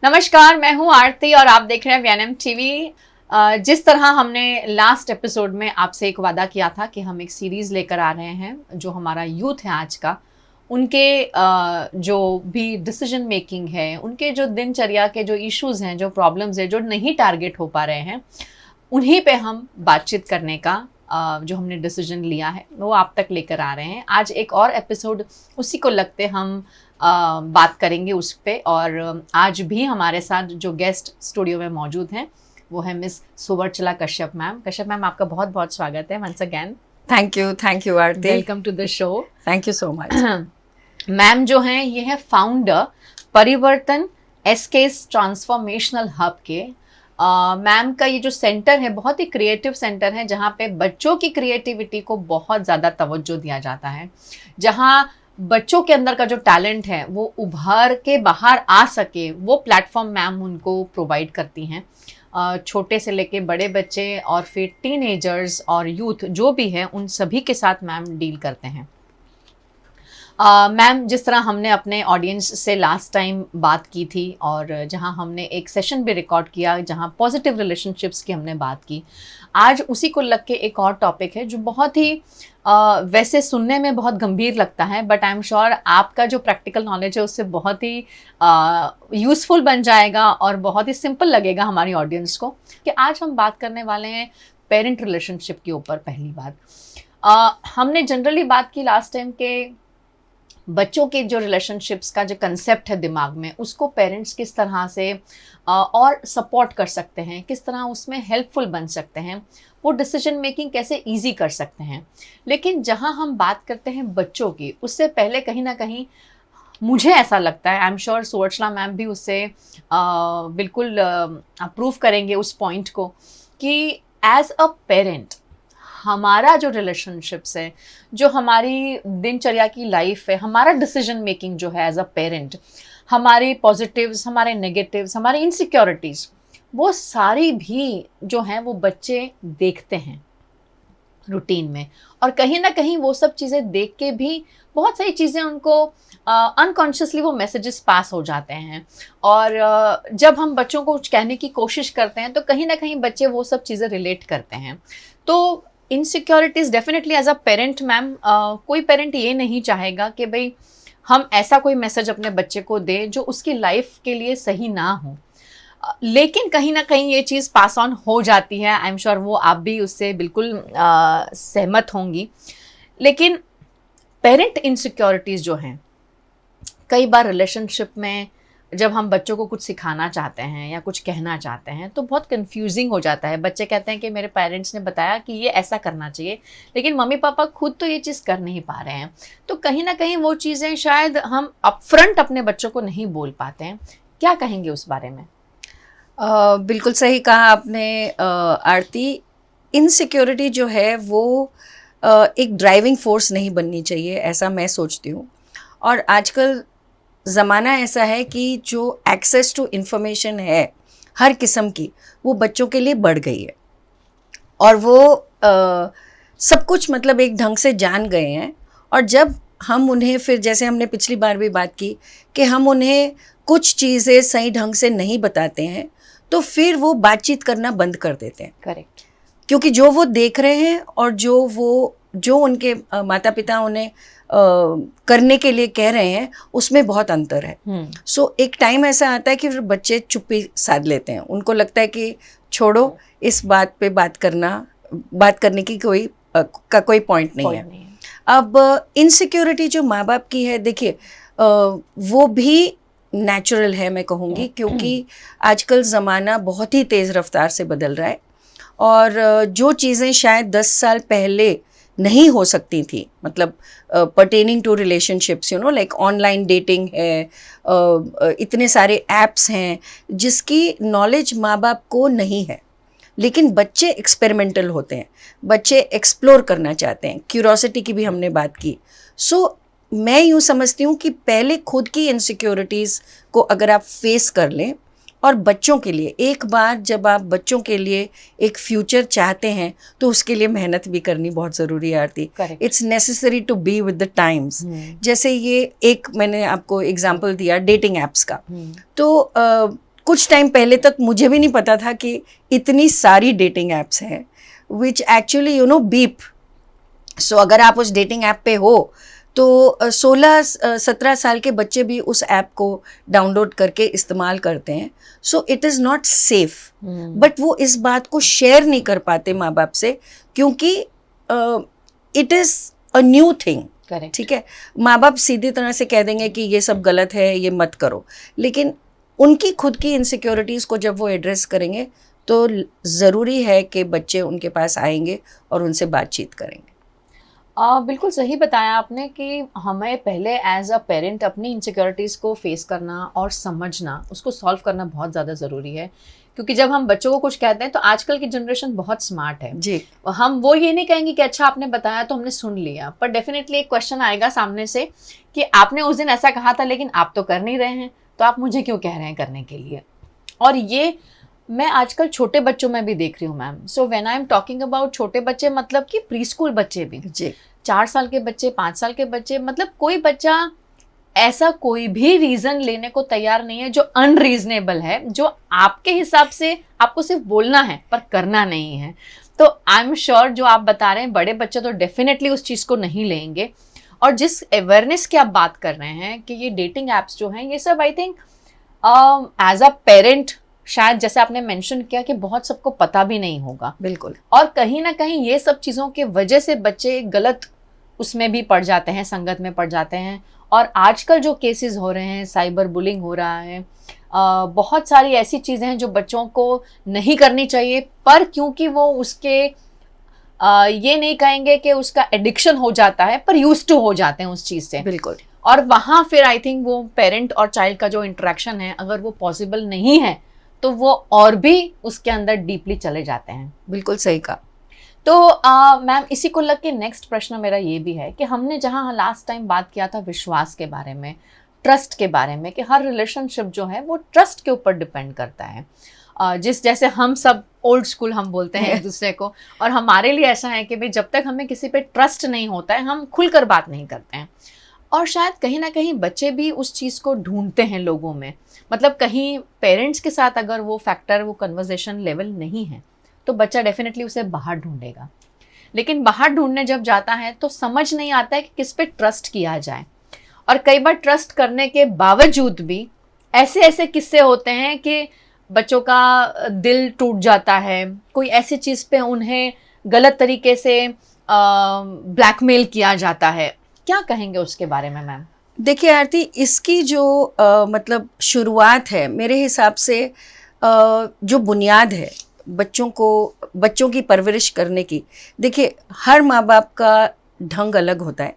नमस्कार, मैं हूं आरती और आप देख रहे हैं वीएनएम टीवी। जिस तरह हमने लास्ट एपिसोड में आपसे एक वादा किया था कि हम एक सीरीज लेकर आ रहे हैं जो हमारा यूथ है आज का, उनके जो भी डिसीजन मेकिंग है, उनके जो दिनचर्या के जो इश्यूज हैं, जो प्रॉब्लम्स हैं, जो नहीं टारगेट हो पा रहे हैं, उन्हीं पे हम बातचीत करने का जो हमने डिसीजन लिया है वो आप तक लेकर आ रहे हैं। आज एक और एपिसोड उसी को लगते हम बात करेंगे उस पे। और आज भी हमारे साथ जो गेस्ट स्टूडियो में मौजूद हैं वो है miss Suvarchala Kashyap ma'am. Kashyap ma'am, आपका बहुत बहुत स्वागत है once again. Thank you Aarti. Welcome to the show. Thank you so much. Ma'am जो हैं ये है फाउंडर परिवर्तन एसकेस ट्रांसफॉर्मेशनल हब के। मैम का ये जो सेंटर है बहुत ही क्रिएटिव सेंटर है, जहाँ पे बच्चों की क्रिएटिविटी को बहुत ज़्यादा तवज्जो दिया जाता है, जहाँ बच्चों के अंदर का जो टैलेंट है वो उभर के बाहर आ सके, वो प्लेटफॉर्म मैम उनको प्रोवाइड करती हैं। छोटे से लेके बड़े बच्चे और फिर टीनेजर्स और यूथ जो भी है उन सभी के साथ मैम डील करते हैं। मैम, जिस तरह हमने अपने ऑडियंस से लास्ट टाइम बात की थी और जहां हमने एक सेशन भी रिकॉर्ड किया जहां पॉजिटिव रिलेशनशिप्स की हमने बात की, आज उसी को लग के एक और टॉपिक है जो बहुत ही वैसे सुनने में बहुत गंभीर लगता है, बट आई एम श्योर आपका जो प्रैक्टिकल नॉलेज है उससे बहुत ही यूज़फुल बन जाएगा और बहुत ही सिंपल लगेगा हमारी ऑडियंस को कि आज हम बात करने वाले हैं पेरेंट रिलेशनशिप के ऊपर। पहली बात, हमने जनरली बात की लास्ट टाइम के बच्चों के जो रिलेशनशिप्स का जो कंसेप्ट है दिमाग में, उसको पेरेंट्स किस तरह से और सपोर्ट कर सकते हैं, किस तरह उसमें हेल्पफुल बन सकते हैं, वो डिसीजन मेकिंग कैसे इजी कर सकते हैं। लेकिन जहां हम बात करते हैं बच्चों की, उससे पहले कहीं ना कहीं मुझे ऐसा लगता है, I am sure Suvarchala ma'am भी उससे बिल्कुल अप्रूव करेंगे उस पॉइंट को, कि एज अ पेरेंट हमारा जो रिलेशनशिप्स है, जो हमारी दिनचर्या की लाइफ है, हमारा डिसीजन मेकिंग जो है एज अ पेरेंट, हमारे पॉजिटिव्स, हमारे नेगेटिव्स, हमारी इनसिक्योरिटीज़, वो सारी भी जो हैं वो बच्चे देखते हैं रूटीन में। और कहीं ना कहीं वो सब चीज़ें देख के भी बहुत सारी चीज़ें उनको अनकॉन्शियसली वो मैसेजेस पास हो जाते हैं। और जब हम बच्चों को कुछ कहने की कोशिश करते हैं तो कहीं ना कहीं बच्चे वो सब चीज़ें रिलेट करते हैं। तो insecurities definitely as a parent ma'am, कोई पेरेंट ये नहीं चाहेगा कि भाई हम ऐसा कोई मैसेज अपने बच्चे को दें जो उसकी लाइफ के लिए सही ना हो। लेकिन कहीं ना कहीं ये चीज़ पास ऑन हो जाती है। आई एम श्योर वो आप भी उससे बिल्कुल सहमत होंगी। लेकिन पेरेंट इनसिक्योरिटीज़ जो हैं, कई बार रिलेशनशिप में जब हम बच्चों को कुछ सिखाना चाहते हैं या कुछ कहना चाहते हैं तो बहुत कंफ्यूजिंग हो जाता है। बच्चे कहते हैं कि मेरे पेरेंट्स ने बताया कि ये ऐसा करना चाहिए, लेकिन मम्मी पापा खुद तो ये चीज़ कर नहीं पा रहे हैं। तो कहीं ना कहीं वो चीज़ें शायद हम अपफ्रंट अपने बच्चों को नहीं बोल पाते हैं। क्या कहेंगे उस बारे में? बिल्कुल सही कहा आपने आरती। इनसिक्योरिटी जो है वो एक ड्राइविंग फोर्स नहीं बननी चाहिए, ऐसा मैं सोचती हूँ। और आजकल ज़माना ऐसा है कि जो एक्सेस टू इन्फॉर्मेशन है हर किस्म की, वो बच्चों के लिए बढ़ गई है और वो सब कुछ मतलब एक ढंग से जान गए हैं। और जब हम उन्हें फिर, जैसे हमने पिछली बार भी बात की, कि हम उन्हें कुछ चीज़ें सही ढंग से नहीं बताते हैं तो फिर वो बातचीत करना बंद कर देते हैं। करेक्ट। क्योंकि जो वो देख रहे हैं और जो उनके माता पिता उन्हें करने के लिए कह रहे हैं, उसमें बहुत अंतर है। सो एक टाइम ऐसा आता है कि फिर बच्चे चुप्पी साध लेते हैं। उनको लगता है कि छोड़ो, इस बात पे बात करने की कोई पॉइंट नहीं है। अब इनसिक्योरिटी जो माँ बाप की है, देखिए वो भी नेचुरल है मैं कहूँगी, क्योंकि आजकल ज़माना बहुत ही तेज़ रफ्तार से बदल रहा है। और जो चीज़ें शायद 10 साल पहले नहीं हो सकती थी, मतलब pertaining to relationships, like online dating है, इतने एप्स ऐप्स हैं जिसकी नॉलेज माँ बाप को नहीं है। लेकिन बच्चे एक्सपेरिमेंटल होते हैं, बच्चे एक्सप्लोर करना चाहते हैं। क्यूरोसिटी की भी हमने बात की। सो मैं यूँ समझती हूँ कि पहले खुद की इनसिक्योरिटीज़ को अगर आप फेस कर लें, और बच्चों के लिए एक बार जब आप बच्चों के लिए एक फ्यूचर चाहते हैं तो उसके लिए मेहनत भी करनी बहुत ज़रूरी है Aarti. It's necessary to be with the times. जैसे ये एक मैंने आपको एग्जांपल दिया डेटिंग एप्स का, तो कुछ टाइम पहले तक मुझे भी नहीं पता था कि इतनी सारी डेटिंग एप्स हैं विच एक्चुअली बीप। सो अगर आप उस डेटिंग ऐप पे हो तो 16-17 साल के बच्चे भी उस ऐप को डाउनलोड करके इस्तेमाल करते हैं। So it is not safe, but वो इस बात को शेयर नहीं कर पाते माँ बाप से, क्योंकि it is a new thing. ठीक है, माँ बाप सीधी तरह से कह देंगे कि ये सब गलत है, ये मत करो, लेकिन उनकी खुद की इनसिक्योरिटीज़ को जब वो एड्रेस करेंगे तो ज़रूरी है कि बच्चे उनके पास आएंगे और उनसे बातचीत करेंगे। बिल्कुल सही बताया आपने कि हमें पहले एज अ पेरेंट अपनी इनसिक्योरिटीज़ को फेस करना और समझना, उसको सॉल्व करना बहुत ज़्यादा ज़रूरी है। क्योंकि जब हम बच्चों को कुछ कहते हैं तो आजकल की जनरेशन बहुत स्मार्ट है जी। हम वो ये नहीं कहेंगे कि अच्छा आपने बताया तो हमने सुन लिया, पर डेफिनेटली एक क्वेश्चन आएगा सामने से कि आपने उस दिन ऐसा कहा था लेकिन आप तो कर नहीं रहे हैं, तो आप मुझे क्यों कह रहे हैं करने के लिए। और ये मैं आजकल छोटे बच्चों में भी देख रही हूँ ma'am. So when I am talking about छोटे बच्चे, मतलब कि प्री स्कूल बच्चे भी, जी, 4 साल के बच्चे, 5 साल के बच्चे, मतलब कोई बच्चा ऐसा कोई भी रीजन लेने को तैयार नहीं है जो अनरीजनेबल है, जो आपके हिसाब से आपको सिर्फ बोलना है पर करना नहीं है। तो आई एम श्योर जो आप बता रहे हैं बड़े बच्चे तो डेफिनेटली उस चीज़ को नहीं लेंगे। और जिस अवेयरनेस की आप बात कर रहे हैं कि ये डेटिंग एप्स जो हैं ये सब, I think as a parent शायद जैसे आपने मेंशन किया कि बहुत सबको पता भी नहीं होगा। बिल्कुल। और कहीं ना कहीं ये सब चीज़ों के वजह से बच्चे गलत उसमें भी पड़ जाते हैं, संगत में पड़ जाते हैं। और आजकल जो केसेस हो रहे हैं, साइबर बुलिंग हो रहा है, बहुत सारी ऐसी चीज़ें हैं जो बच्चों को नहीं करनी चाहिए, पर क्योंकि वो उसके ये नहीं कहेंगे कि उसका एडिक्शन हो जाता है, पर यूज टू हो जाते हैं उस चीज़ से। बिल्कुल। और वहाँ फिर आई थिंक वो पेरेंट और चाइल्ड का जो इंटरेक्शन है, अगर वो पॉसिबल नहीं है तो वो और भी उसके अंदर डीपली चले जाते हैं। बिल्कुल सही कहा। तो मैम इसी को लग के नेक्स्ट प्रश्न मेरा ये भी है कि हमने जहाँ लास्ट टाइम बात किया था विश्वास के बारे में, ट्रस्ट के बारे में, कि हर रिलेशनशिप जो है वो ट्रस्ट के ऊपर डिपेंड करता है। जैसे हम सब ओल्ड स्कूल हम बोलते हैं एक दूसरे को, और हमारे लिए ऐसा है कि भाई जब तक हमें किसी पे ट्रस्ट नहीं होता है हम खुलकर बात नहीं करते हैं। और शायद कहीं ना कहीं बच्चे भी उस चीज़ को ढूंढते हैं लोगों में, मतलब कहीं पेरेंट्स के साथ अगर वो फैक्टर, वो कन्वर्सेशन लेवल नहीं है तो बच्चा डेफिनेटली उसे बाहर ढूंढेगा। लेकिन बाहर ढूंढने जब जाता है तो समझ नहीं आता है कि किस पे ट्रस्ट किया जाए। और कई बार ट्रस्ट करने के बावजूद भी ऐसे ऐसे किस्से होते हैं कि बच्चों का दिल टूट जाता है, कोई ऐसी चीज़ पे उन्हें गलत तरीके से ब्लैकमेल किया जाता है। क्या कहेंगे उसके बारे में मैम? देखिए आरती, इसकी जो मतलब शुरुआत है मेरे हिसाब से, जो बुनियाद है बच्चों की परवरिश करने की, देखिए हर माँ बाप का ढंग अलग होता है,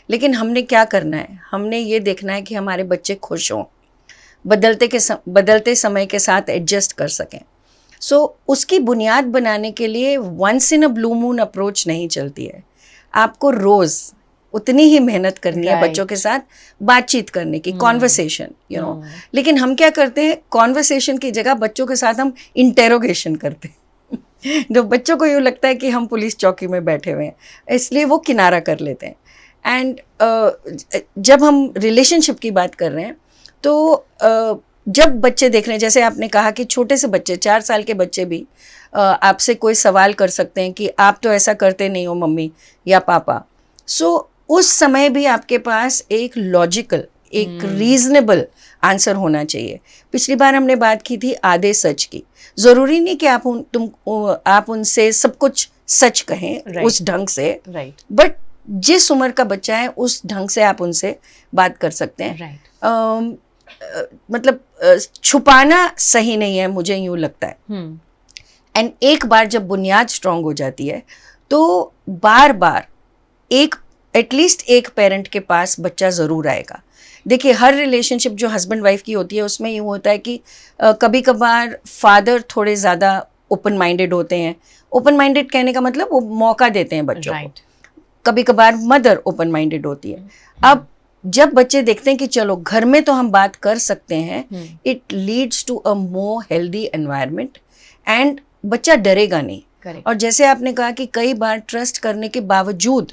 लेकिन हमने क्या करना है, हमने ये देखना है कि हमारे बच्चे खुश हों, बदलते समय के साथ एडजस्ट कर सकें। सो उसकी बुनियाद बनाने के लिए once in a blue moon approach नहीं चलती है। आपको रोज़ उतनी ही मेहनत करनी है बच्चों के साथ बातचीत करने की, कॉन्वर्सेशन, लेकिन हम क्या करते हैं, कॉन्वर्सेशन की जगह बच्चों के साथ हम इंटेरोगेशन करते हैं जो बच्चों को यूँ लगता है कि हम पुलिस चौकी में बैठे हुए हैं, इसलिए वो किनारा कर लेते हैं। एंड जब हम रिलेशनशिप की बात कर रहे हैं तो जब बच्चे देख रहे हैं, जैसे आपने कहा कि छोटे से बच्चे, 4 साल के बच्चे भी आपसे कोई सवाल कर सकते हैं कि आप तो ऐसा करते नहीं हो मम्मी या पापा। सो उस समय भी आपके पास एक लॉजिकल, एक रीजनेबल आंसर होना चाहिए। पिछली बार हमने बात की थी आधे सच की। ज़रूरी नहीं कि आप उनसे सब कुछ सच कहें उस ढंग से, बट जिस उम्र का बच्चा है उस ढंग से आप उनसे बात कर सकते हैं। मतलब छुपाना सही नहीं है, मुझे यूँ लगता है। एंड एक बार जब बुनियाद स्ट्रांग हो जाती है तो बार बार एटलीस्ट एक पेरेंट के पास बच्चा ज़रूर आएगा। देखिए हर रिलेशनशिप जो हस्बैंड वाइफ की होती है उसमें यूँ होता है कि कभी कभार फादर थोड़े ज़्यादा ओपन माइंडेड होते हैं। ओपन माइंडेड कहने का मतलब वो मौका देते हैं बच्चों को। कभी कभार मदर ओपन माइंडेड होती है। अब जब बच्चे देखते हैं कि चलो घर में तो हम बात कर सकते हैं, it leads to a more healthy environment and बच्चा डरेगा नहीं। और जैसे आपने कहा कि कई बार ट्रस्ट करने के बावजूद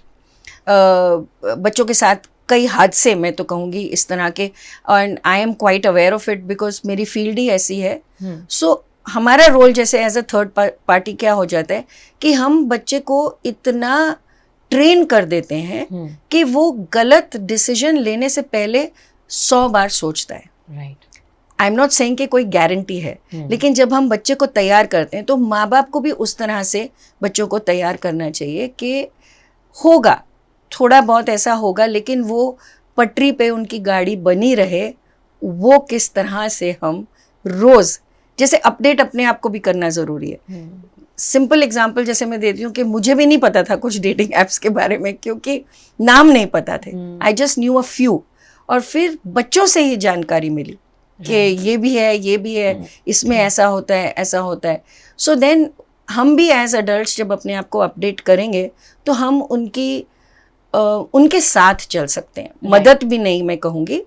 बच्चों के साथ कई हादसे, मैं तो कहूँगी इस तरह के, and I am quite aware of it because मेरी फील्ड ही ऐसी है. सो हमारा रोल जैसे एज अ थर्ड पार्टी क्या हो जाता है कि हम बच्चे को इतना ट्रेन कर देते हैं कि वो गलत डिसीजन लेने से पहले 100 बार सोचता है. Right. I am not saying कि कोई गारंटी है, लेकिन जब हम बच्चे को तैयार करते हैं तो माँ बाप को भी उस तरह से बच्चों को तैयार करना चाहिए कि होगा, थोड़ा बहुत ऐसा होगा, लेकिन वो पटरी पे उनकी गाड़ी बनी रहे. वो किस तरह से हम रोज जैसे अपडेट अपने आप को भी करना ज़रूरी है. सिंपल एग्जांपल जैसे मैं देती हूँ कि मुझे भी नहीं पता था कुछ डेटिंग एप्स के बारे में, क्योंकि नाम नहीं पता थे. I just new a few, और फिर बच्चों से ही जानकारी मिली कि ये भी है, ये भी है, इसमें ऐसा होता है, ऐसा होता है. सो देन हम भी एज अडल्ट्स जब अपने आप को अपडेट करेंगे तो हम उनके साथ चल सकते हैं. मदद भी नहीं मैं कहूँगी,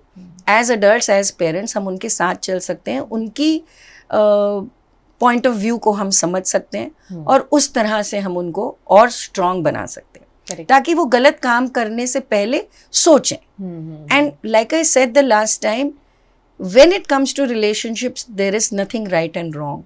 एज अडल्ट्स एज पेरेंट्स हम उनके साथ चल सकते हैं, उनकी पॉइंट ऑफ व्यू को हम समझ सकते हैं और उस तरह से हम उनको और स्ट्रांग बना सकते हैं ताकि वो गलत काम करने से पहले सोचें. And like I said the last time, when it comes to relationships there is nothing right and wrong,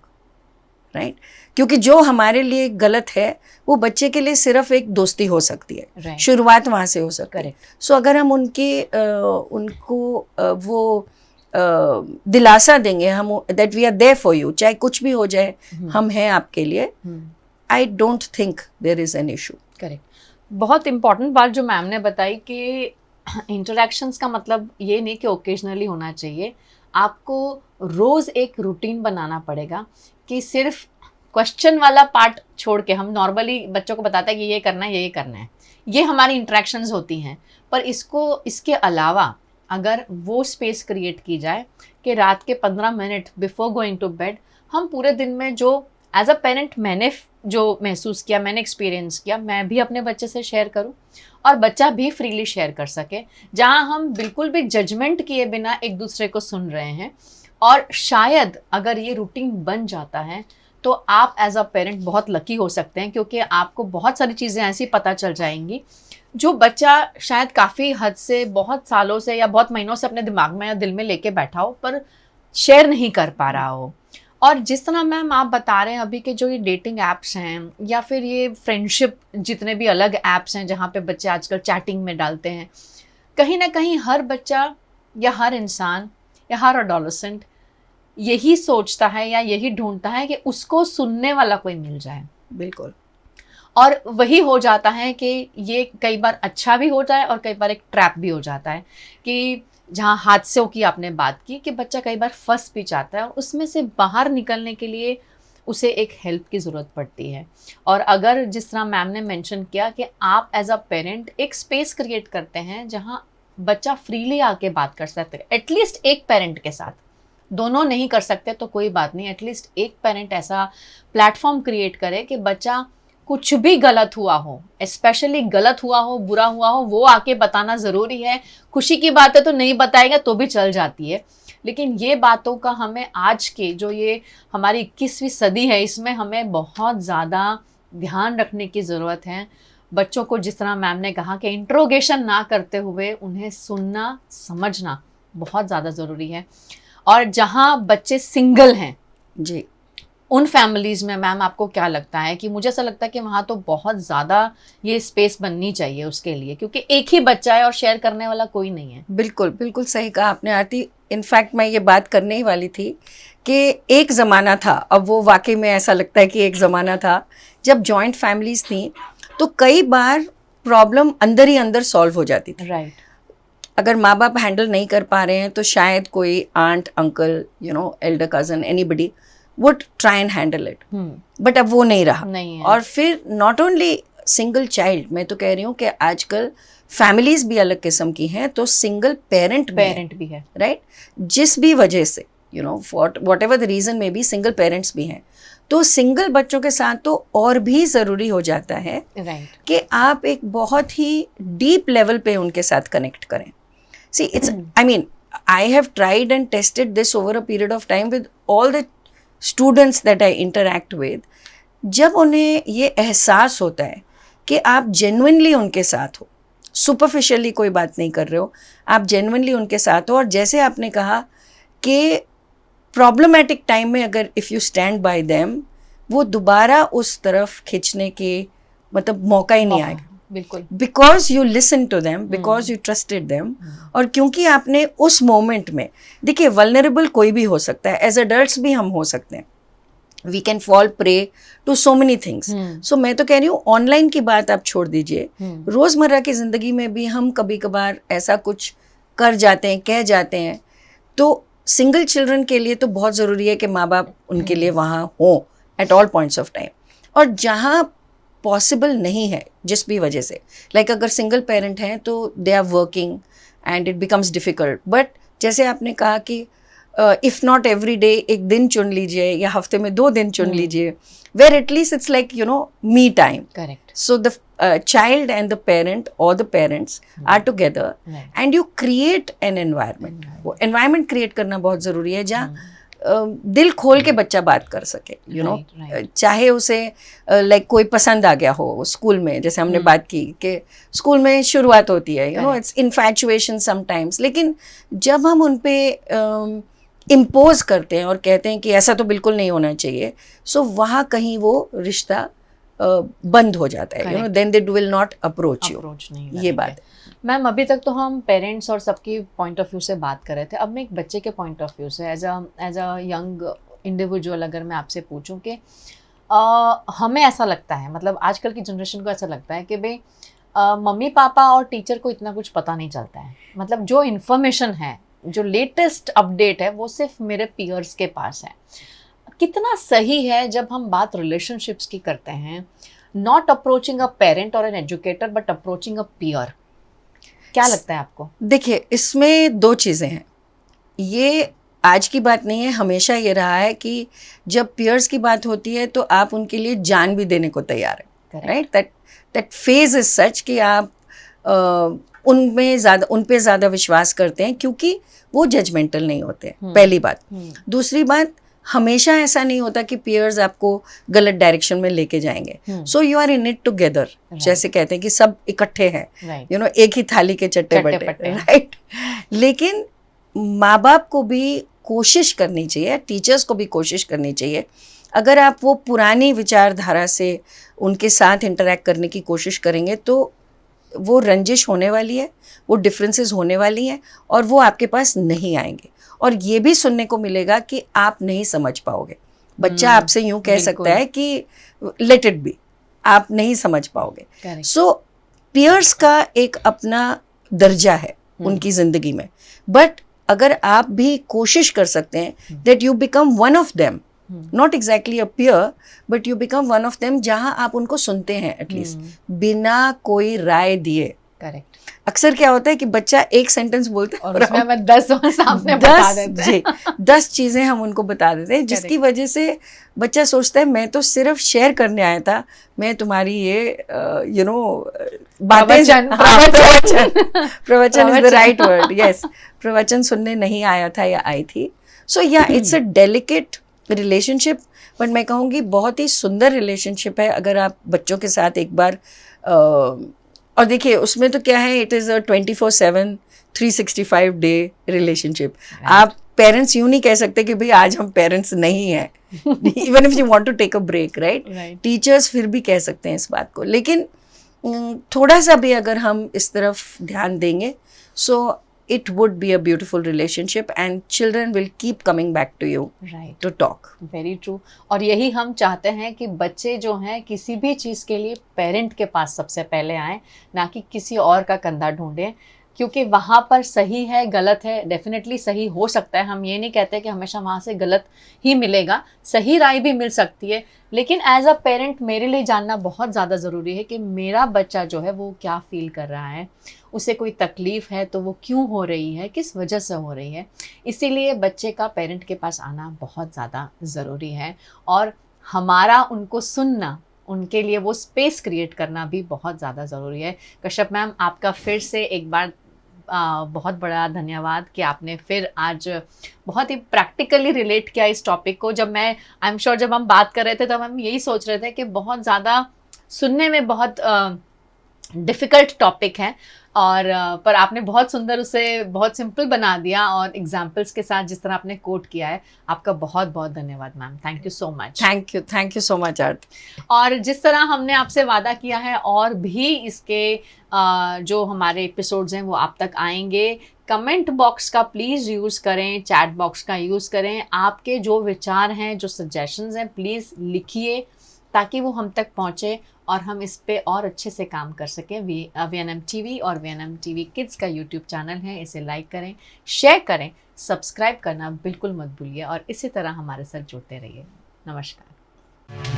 right? क्योंकि जो हमारे लिए गलत है वो बच्चे के लिए सिर्फ एक दोस्ती हो सकती है. right. शुरुआत वहाँ से हो सकती है. सो अगर हम उनको वो दिलासा देंगे, हम that we are there for you, चाहे कुछ भी हो जाए हम हैं आपके लिए, I don't think there is an issue. Correct. बहुत इंपॉर्टेंट बात जो मैम ने बताई कि इंटरेक्शंस का मतलब ये नहीं कि ओकेजनली होना चाहिए, आपको रोज एक रूटीन बनाना पड़ेगा कि सिर्फ क्वेश्चन वाला पार्ट छोड़ के हम नॉर्मली बच्चों को बताते हैं कि ये करना है, ये करना है, ये हमारी इंटरेक्शंस होती हैं. पर इसके अलावा अगर वो स्पेस क्रिएट की जाए कि रात के 15 minute before going to bed हम पूरे दिन में जो एज अ पेरेंट मैंने जो महसूस किया, मैंने एक्सपीरियंस किया, मैं भी अपने बच्चे से शेयर करूं और बच्चा भी फ्रीली शेयर कर सके, जहां हम बिल्कुल भी जजमेंट किए बिना एक दूसरे को सुन रहे हैं. और शायद अगर ये रूटीन बन जाता है तो आप एज अ पेरेंट बहुत लकी हो सकते हैं, क्योंकि आपको बहुत सारी चीज़ें ऐसी पता चल जाएंगी जो बच्चा शायद काफ़ी हद से, बहुत सालों से या बहुत महीनों से अपने दिमाग में या दिल में लेके बैठा हो पर शेयर नहीं कर पा रहा हो. और जिस तरह मैम आप बता रहे हैं अभी के जो ये डेटिंग ऐप्स हैं या फिर ये फ्रेंडशिप जितने भी अलग ऐप्स हैं जहाँ पे बच्चे आजकल चैटिंग में डालते हैं, कहीं ना कहीं हर बच्चा या हर इंसान या हर एडोलेसेंट यही सोचता है या यही ढूंढता है कि उसको सुनने वाला कोई मिल जाए. बिल्कुल. और वही हो जाता है कि ये कई बार अच्छा भी हो जाए और कई बार एक ट्रैप भी हो जाता है कि जहाँ हादसों की आपने बात की कि बच्चा कई बार फंस भी जाता है और उसमें से बाहर निकलने के लिए उसे एक हेल्प की ज़रूरत पड़ती है. और अगर जिस तरह मैम ने मेंशन किया कि आप एज अ पेरेंट एक स्पेस क्रिएट करते हैं जहाँ बच्चा फ्रीली आके बात कर सकते हैं, एटलीस्ट एक पेरेंट के साथ, दोनों नहीं कर सकते तो कोई बात नहीं, एटलीस्ट एक पेरेंट ऐसा प्लेटफॉर्म क्रिएट करे कि बच्चा कुछ भी गलत हुआ हो, स्पेशली गलत हुआ हो, बुरा हुआ हो, वो आके बताना ज़रूरी है. खुशी की बात है तो नहीं बताएगा तो भी चल जाती है, लेकिन ये बातों का हमें आज के जो ये हमारी 21वीं सदी है इसमें हमें बहुत ज़्यादा ध्यान रखने की ज़रूरत है. बच्चों को जिस तरह मैम ने कहा कि इंट्रोगेशन ना करते हुए उन्हें सुनना समझना बहुत ज़्यादा ज़रूरी है. और जहाँ बच्चे सिंगल हैं जी, उन फैमिलीज़ में मैम आपको क्या लगता है कि मुझे ऐसा लगता है कि वहाँ तो बहुत ज़्यादा ये स्पेस बननी चाहिए उसके लिए, क्योंकि एक ही बच्चा है और शेयर करने वाला कोई नहीं है. बिल्कुल बिल्कुल सही कहा आपने आरती. इनफैक्ट मैं ये बात करने ही वाली थी कि एक ज़माना था, अब वो वाकई में ऐसा लगता है कि एक ज़माना था जब जॉइंट फैमिलीज़ थी तो कई बार प्रॉब्लम अंदर ही अंदर सॉल्व हो जाती थी. राइट. अगर माँ बाप हैंडल नहीं कर पा रहे हैं तो शायद कोई aunt, uncle, elder cousin, anybody would try and handle it. But अब वो नहीं रहा. नहीं है. और फिर नॉट ओनली सिंगल चाइल्ड, मैं तो कह रही हूँ कि आजकल फैमिलीज भी अलग किस्म की हैं, तो सिंगल पेरेंट भी है, राइट? जिस भी वजह से वॉट एवर द रीजन में भी सिंगल पेरेंट्स भी हैं, तो सिंगल बच्चों के साथ तो और भी ज़रूरी हो जाता है कि आप एक बहुत ही डीप लेवल पे उनके साथ कनेक्ट करें. See it's, I mean, I have tried and tested this over a period of time with all the students that I interact with. जब उन्हें ये एहसास होता है कि आप जेन्युइनली उनके साथ हो, सुपरफिशियली कोई बात नहीं कर रहे हो, आप जेन्युइनली उनके साथ हो। और जैसे आपने कहा कि प्रॉब्लमेटिक टाइम में अगर if you stand by them, वो दोबारा उस तरफ खींचने के मतलब मौका ही नहीं आएगा। बिल्कुल, because you listen to them, because you trusted them. और क्योंकि आपने उस मोमेंट में, देखिए वल्नरेबल कोई भी हो सकता है, एज अडल्ट्स भी हम हो सकते हैं, we can fall prey to so many things. So मैं तो कह रही हूँ ऑनलाइन की बात आप छोड़ दीजिए, रोज़मर्रा की ज़िंदगी में भी हम कभी कभार ऐसा कुछ कर जाते हैं, कह जाते हैं। तो सिंगल चिल्ड्रन के लिए तो बहुत ज़रूरी है कि माँ बाप उनके लिए वहाँ हों at all points of time. और जहाँ पॉसिबल नहीं है जिस भी वजह से, लाइक अगर सिंगल पेरेंट हैं तो they are working and it becomes difficult, but जैसे आपने कहा कि इफ़ नॉट एवरी डे, एक दिन चुन लीजिए या हफ्ते में 2 दिन चुन लीजिए, where at least it's like you know me time. Correct. So the child and the parent or the parents are together, and you create an environment. वो environment create करना बहुत ज़रूरी है जहाँ दिल खोल के बच्चा बात कर सके, you know, चाहे उसे लाइक कोई पसंद आ गया हो स्कूल में, जैसे हमने बात की कि स्कूल में शुरुआत होती है, you know, it's infatuation sometimes, लेकिन जब हम उन पे इम्पोज करते हैं और कहते हैं कि ऐसा तो बिल्कुल नहीं होना चाहिए, सो वहाँ कहीं वो रिश्ता बंद हो जाता है, you know, then they will not approach you. ये बात है मैम। अभी तक तो हम पेरेंट्स और सबकी पॉइंट ऑफ व्यू से बात कर रहे थे, अब मैं एक बच्चे के पॉइंट ऑफ व्यू से एज अ यंग इंडिविजुअल अगर मैं आपसे पूछूं कि हमें ऐसा लगता है, मतलब आजकल की जनरेशन को ऐसा लगता है कि भाई मम्मी पापा और टीचर को इतना कुछ पता नहीं चलता है, मतलब जो इन्फॉर्मेशन है, जो लेटेस्ट अपडेट है, वो सिर्फ मेरे पीयर्स के पास है। कितना सही है जब हम बात रिलेशनशिप्स की करते हैं, नॉट अप्रोचिंग अ पेरेंट और an educator but approaching a peer? क्या लगता है आपको? देखिए, इसमें 2 चीज़ें हैं। ये आज की बात नहीं है, हमेशा ये रहा है कि जब पीयर्स की बात होती है तो आप उनके लिए जान भी देने को तैयार हैं, right? That phase is such कि आप उन पे ज़्यादा विश्वास करते हैं क्योंकि वो जजमेंटल नहीं होते, पहली बात। दूसरी बात, हमेशा ऐसा नहीं होता कि पीयर्स आपको गलत डायरेक्शन में लेके जाएंगे। So you are in it together, जैसे कहते हैं कि सब इकट्ठे हैं, यू नो, एक ही थाली के चट्टे बट्टे, राइट? लेकिन माँ बाप को भी कोशिश करनी चाहिए, टीचर्स को भी कोशिश करनी चाहिए, अगर आप वो पुरानी विचारधारा से उनके साथ इंटरेक्ट करने की कोशिश करेंगे तो वो रंजिश होने वाली है, वो डिफरेंसेस होने वाली हैं और वो आपके पास नहीं आएंगे। और ये भी सुनने को मिलेगा कि आप नहीं समझ पाओगे। बच्चा आपसे यूं कह सकता है कि लेट इट बी, आप नहीं समझ पाओगे। सो पीयर्स का एक अपना दर्जा है उनकी ज़िंदगी में, बट अगर आप भी कोशिश कर सकते हैं that you become one of them, not exactly a peer but you become one of them, जहाँ आप उनको सुनते हैं एटलीस्ट बिना कोई राय दिए। करेक्ट। अक्सर क्या होता है कि बच्चा एक सेंटेंस बोलता है और उसमें हमें 10 सामने बता देते हैं। 10 चीजें हम उनको बता देते हैं, जिसकी वजह से बच्चा सोचता है मैं तो सिर्फ शेयर करने आया था, मैं तुम्हारी ये यू नो प्रवचन is the right word, yes, प्रवचन सुनने नहीं आया था या आई थी। सो या it's a delicate relationship, but मैं कहूँगी बहुत ही सुंदर रिलेशनशिप है अगर आप बच्चों के साथ एक बार और देखिए उसमें तो क्या है, it is a 24/7 365 day relationship. आप पेरेंट्स यूं नहीं कह सकते कि भाई आज हम पेरेंट्स नहीं हैं, even if you want to take a break, right? Teachers फिर भी कह सकते हैं इस बात को, लेकिन थोड़ा सा भी अगर हम इस तरफ ध्यान देंगे, सो it would be a beautiful relationship and children will keep coming back to you, right, to talk. Very true. और यही हम चाहते हैं कि बच्चे जो हैं किसी भी चीज़ के लिए पेरेंट के पास सबसे पहले आएँ, ना कि किसी और का कंधा ढूंढें, क्योंकि वहाँ पर सही है गलत है, डेफिनेटली सही हो सकता है, हम ये नहीं कहते कि हमेशा वहाँ से गलत ही मिलेगा, सही राय भी मिल सकती है, लेकिन एज अ पेरेंट मेरे लिए जानना बहुत ज़्यादा ज़रूरी है कि मेरा बच्चा जो है वो क्या फील कर रहा है, उसे कोई तकलीफ़ है तो वो क्यों हो रही है, किस वजह से हो रही है। इसीलिए बच्चे का पेरेंट के पास आना बहुत ज़्यादा ज़रूरी है और हमारा उनको सुनना, उनके लिए वो स्पेस क्रिएट करना भी बहुत ज़्यादा ज़रूरी है। कश्यप मैम, आपका फिर से एक बार बहुत बड़ा धन्यवाद कि आपने फिर आज बहुत ही प्रैक्टिकली रिलेट किया इस टॉपिक को। जब मैं आई एम श्योर जब हम बात कर रहे थे तब हम यही सोच रहे थे कि बहुत ज़्यादा सुनने में बहुत डिफ़िकल्ट टॉपिक है और पर आपने बहुत सुंदर उसे बहुत सिंपल बना दिया और एग्जाम्पल्स के साथ जिस तरह आपने कोट किया है। आपका बहुत बहुत धन्यवाद ma'am, thank you so much. Thank you so much Aarti. और जिस तरह हमने आपसे वादा किया है और भी इसके जो हमारे एपिसोड्स हैं वो आप तक आएंगे। कमेंट बॉक्स का प्लीज़ यूज़ करें, चैट बॉक्स का यूज़ करें। आपके जो विचार हैं, जो सजेशंस हैं, प्लीज़ लिखिए ताकि वो हम तक पहुँचे और हम इस पे और अच्छे से काम कर सकें। VNM TV और VNM TV किड्स का यूट्यूब चैनल है, इसे लाइक करें, शेयर करें, सब्सक्राइब करना बिल्कुल मत भूलिए और इसी तरह हमारे साथ जुड़ते रहिए। नमस्कार।